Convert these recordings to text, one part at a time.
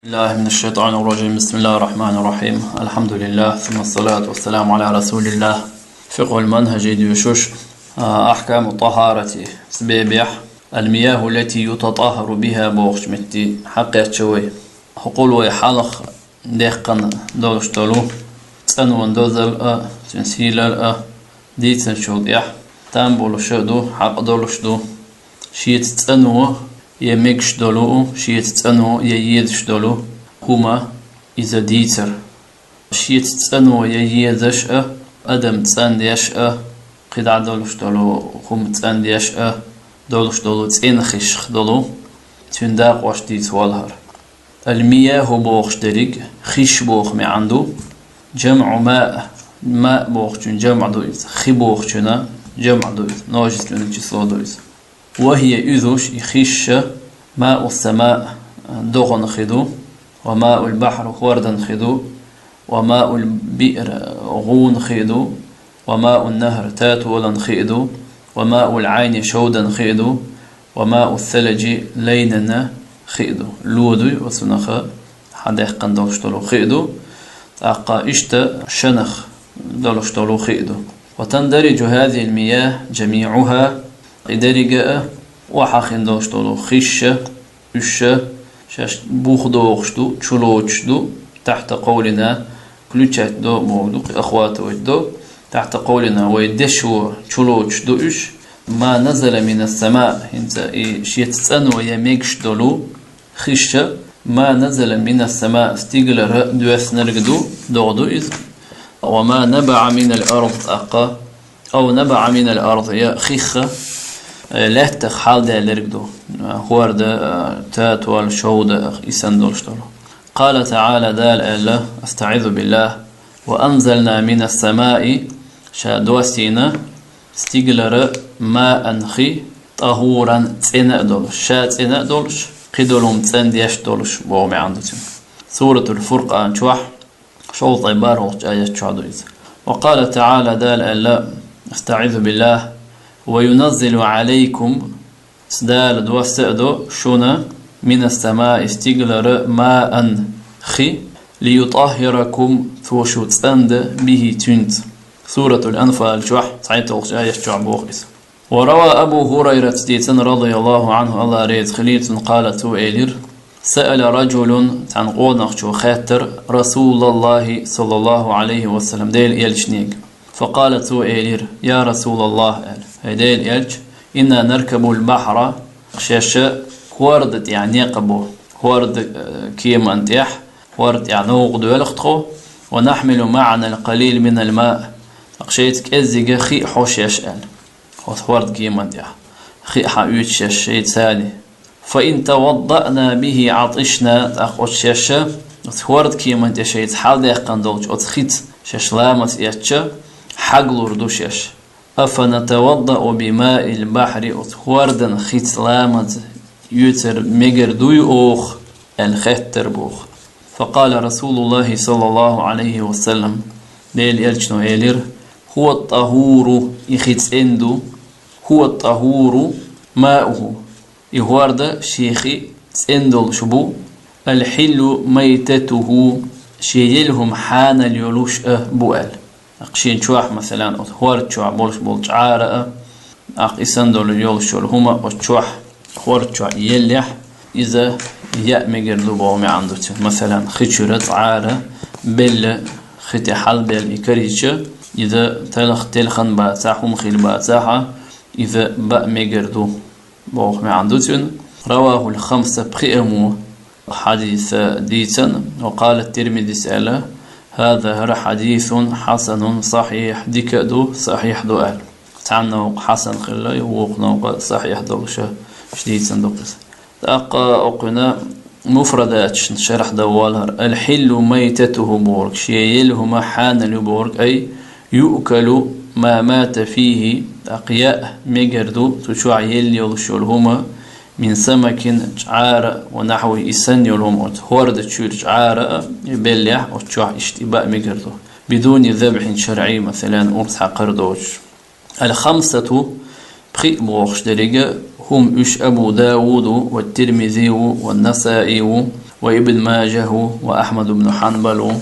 الله من الشيطان الرجيم. بسم الله الرحمن الرحيم. الحمد لله ثم الصلاة والسلام على رسول الله. فقه المنهج ديوشوش أحكام الطهارة سبيبيح المياه التي يتطهر بها بوخشمتي حقيقة شوي حقول ويحلق ديقن دولشتولو تسنون دوزل تنسيل ديتن شوديح تنبول شدو حق دولشدو شيت تسنو يمكش دولو شيت تسنو ييدش دولو هما إذا ديتر شيت تسنو ييدش أدم تسنديش قدع دولش دولو هم تسنديش دولش دولو تسنخش دولو تنداق واش ديت والهر المياه بوخش دريق خش بوخ مي عنده جمع ماء بوخ جمع دويز خي بوخ جمع دويز ناجس من الجسو دويز وهي إذوش يخش ماء السماء دغن خدو وماء البحر خوردا خدو وماء البئر غون خدو وماء النهر تاتولا خدو وماء العين شودا خدو وماء الثلج ليننا خدو لودو وسنخ حديق دولشتولو خدو تاقا اشتا شنخ دولشتولو خدو وتندرج هذه المياه جميعها إدارجاء وحاخين دوشتولو خشة وشة شاش بوخ دوخشتو تشلوشتو تحت قولنا كلوشات دو مودو أخوات وجدو تحت قولنا ويدشو تشلوشتو إش ما نزل من السماء انت شيت تسنو يميكش دولو خشة ما نزل من السماء استيقل دوث نرقدو دوغدو إذ وما نبع من الأرض أقا أو نبع من الأرض يا خيخة لا تخال ده لرقدو هورد تات والشود يسندولشتولو. قال تعالى دال الله استعذ بالله وأنزلنا من السماء شادوسينا استيقلر ماء خي طهورا تسينا دولش شاتسينا دولش قدولهم تسنديش دولش بومي عندتهم. سورة الفرقان شوح شوط عبارة آية شعدويز. وقال تعالى دال الله استعذ بالله وينزل عليكم سدال دوستأدو شونا من السماء استقلر ماء خي ليطهركم ثوشو تسند به تنت. سورة الأنفال شوح تعيط آية شعبوخيس. وروى أبو هريرة ديتن رضي الله عنه الله ريت خليت قالت إيلير سأل رجل تنقون أخشو خاتر رسول الله صلى الله عليه وسلم ديل إيلشنيك فقالت إيلير يا رسول الله هديل إيلش إنا نركب البحر شاشة وردت يعني قبو ورد كيم أنتيح ورد يعني غدو يلختخو ونحمل معنا القليل من الماء أقشيتك إزيق خي حوش يشأل ورد كيم أنتيح خي حاويت شاشة سالي فإن توضأنا به عطشنا تأخذ شاشة ورد كيم أنتيح شيت حال ديقان دولج أتخيت شاش لامت إيتشا حقلور دوشاش أفنتوضأ بماء البحر أتخوردا خيت لامت يوتر مجر دوي أوخ الختر بوخ. فقال رسول الله صلى الله عليه وسلم ديل إلشنو إيلير هو الطهور يخيت إندو هو الطهور ماؤه يهوردا شيخي إندل شبو الحل ميتته شيلهم حان اليولوش بوال أقشين شواح مثلا هورد شواح بولش عارة أق إسندول اليولوش هما وشواح هورد شواح يلح إذا يأمجر لبومي عنده مثلا خشرت عارة بل ختي حل بل إكريتش إذا تلخن باتاحهم خيل باتاحة إذا بأمجر دو بومي عنده رواه الخمسة بخيمو حديث ديتن. وقال الترمذي سأله هذا حديث حسن صحيح ديكدو صحيح دوال تعنو حسن خلا وقنو صحيح دوشة شديتن دوقس تأقى أقنا مفردات شرح دوالهر الحل ميتته بورك شيلهما حان لبورك أي يؤكل ما مات فيه أقياء مجردو تشوع يلي وشولهما من سمك جعارة ونحو إسن يلهم هورد تشور جعارة يبلع وتشوح اشتباء مقردو بدون ذبح شرعي مثلا أرسح قردوش. الخمسة بخي بوخش درجة هم أبو داود والترمذي والنسائي وابن ماجه وأحمد بن حنبل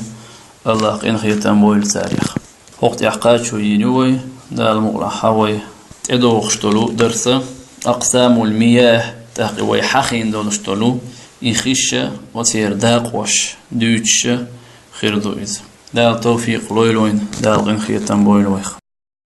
الله قين خيتم بويل تاريخ وقت يحقات شو ينوي دا المغلى حوي تدو خشتلو درسة أقسام المياه تاقي ويحخين دولشتلو يخش وتير داقوش دوتش خير دويز دا توفيق لويلوين دا الغين خيتم بويلويخ